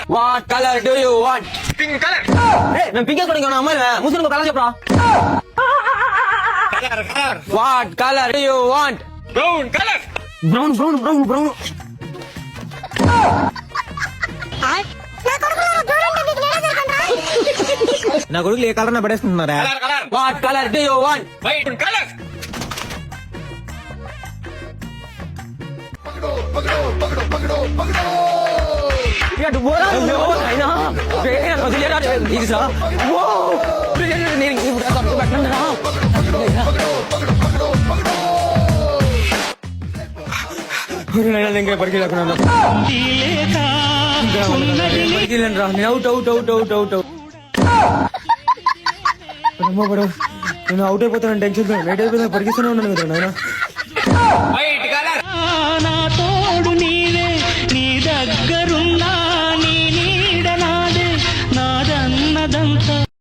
What color do you want? Pink color. Hey, నేను pink వేసుకోవడానికి అమ్మాయి ముస్లిం కలర్ చెప్పరా? Color. What color do you want? Brown color. Brown నా కొడుకులు ఏ colour నా పడేసుకుంటున్నారా? Color. What color do you want? White color. ఇటు పోరా అయ్యో అయినా వేరే వదిలేరా తీసా ఓ నేను ఇప్పుడు తప్పు పెట్టనురా ఇంకా పరిగెళ్ళకున్నా పరిగెళ్ళరా నేను అవుట్ నేను అవుట్ అయిపోతాను టెన్షన్ లేట్ అయిపోతాను పరిగెస్తూనే ఉన్నాను కదా నాయన White